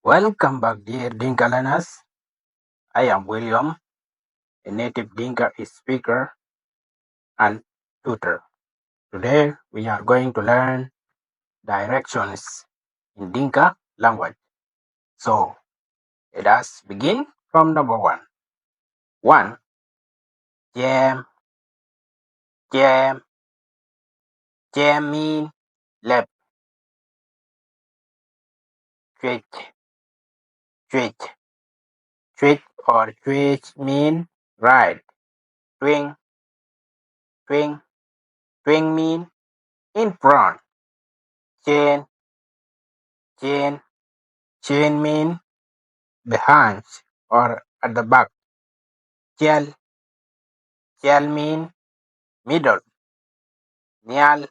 Welcome back, dear Dinka learners. I am William, a native Dinka speaker and tutor. Today we are going to learn directions in Dinka language. So let us begin from number one. One, jam, jam, jam mean left, switch, switch, switch or switch mean right, twing, twing, twing mean in front, chain, chain, chain mean behind or at the back. Chel, chel mean middle. Nyal,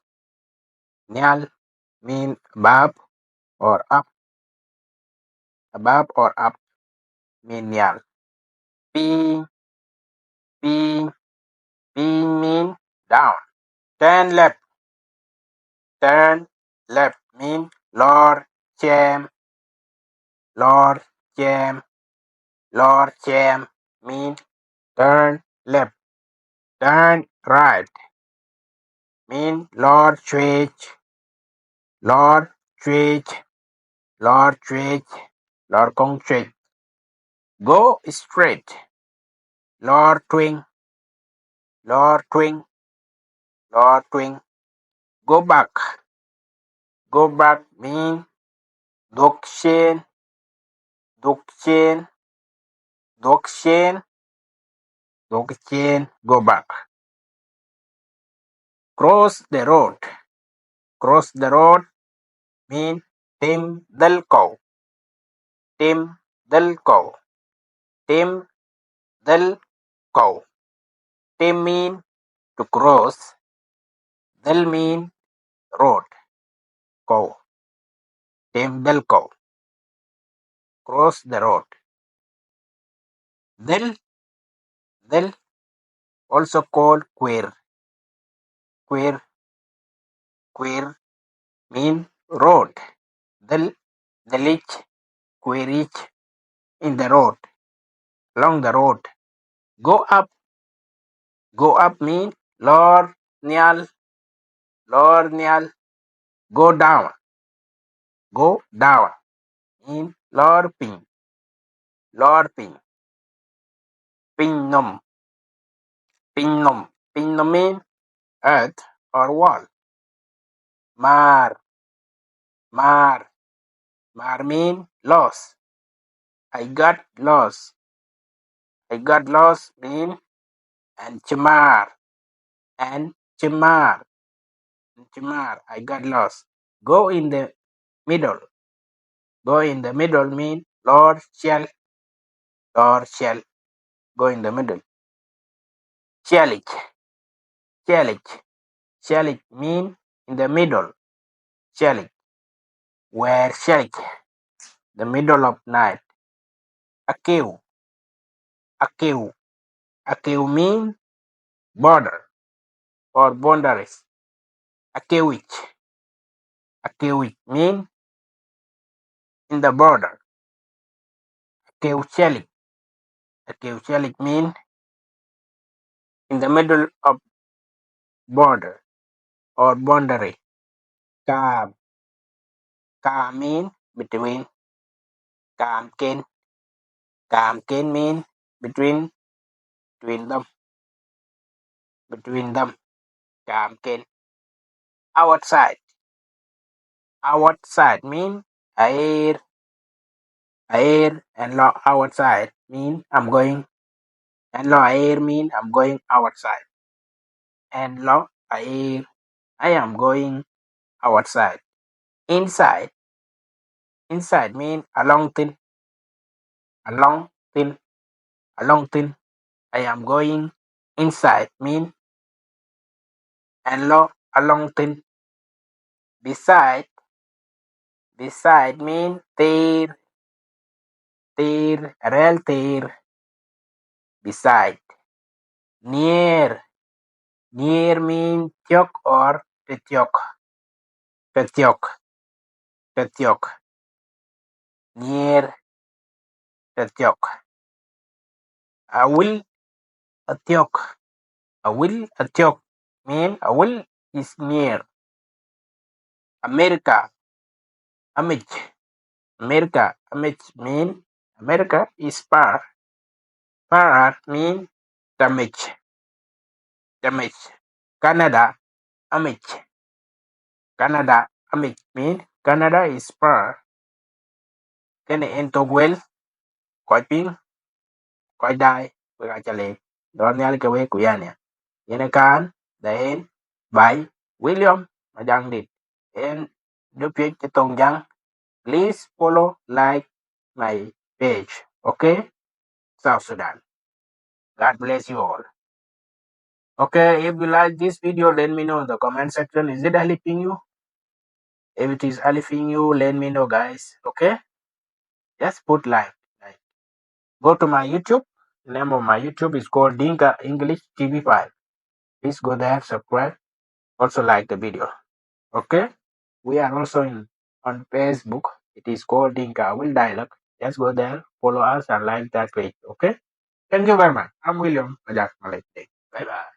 nyal mean above or up. Above or up mean nyal. Ping, ping, ping mean down. Turn left mean Lord Cham, Lord Cham, Lord Cham mean turn left. Turn right mean Lord Switch, Lord Switch, Lord Switch, Lord Kong Switch. Go straight, Lord Twing, Lord Twing, Lord Twing. Go back, go back mean Duk Shin, Duk Shin, Duk Shin, Duk Shin. Go back. Cross the road, cross the road mean Tim Dal Cow, Tim Dal Cow, Tim Dal Cow. Tim mean to cross, Dal mean road, cow. Tim Dal Cow. Cross the road. Dal, Dal also called queer, queer, queer mean road. The lich, queerich in the road, along the road. Go up mean Lord Nyal, Lord Nyal. Go down mean Lord Ping, Lord Ping. Ping Nom, Ping Nom, Ping Nom mean earth or wall. Mar, Mar, Mar mean lost. I got lost mean and Chamar, and Chamar, and Chamar. I got lost. Go in the middle. Go in the middle mean Lord shall, Lord shall. Go in the middle. Chelich, chelich, chelich mean in the middle. Chelich, where chelich, the middle of night. Akiu, akiu, akiu mean border or boundaries. Akiwich, akiwich mean in the border. Akiuchelik, akiuchelik mean in the middle of border or boundary. Kam, kam mean between. Kam ken mean between them, between them. Kam ken. Outside, outside mean air, air and law outside mean I'm going, and law air mean I'm going outside, and law air I am going outside. Inside, inside mean along thin, along thin, along thin. I am going inside mean and law along thin. Beside, beside mean there, there, real there. Beside. Near, near mean tiok or petiok, petiok, petiok. near Etiok. Awil Etiok. Awil Etiok mean Awil is near. America. Amich. America. Amich mean America is far. Far mean damage. Damage. Canada. Amich. Canada. Amich mean Canada is far. Kene entogwel. Koi ping. Koi dai. Wega chale. Don nyali kawe kuyania. Yene kan. Daen. Bai. William. Majang dit. En. Dupin chetong jang. Please follow, like my page. Okay? South Sudan. God bless you all. Okay, if you like this video, let me know in the comment section. Is it helping you? If it is helping you, let me know, guys. Okay? Just put like. Go to my YouTube. The name of my YouTube is called Dinka English TV5. Please go there, subscribe. Also like the video. Okay? We are also on Facebook. It is called Dinka Will Dialogue. Just go there, follow us, and like that page. Okay? Thank you very much. I'm William. Bye bye.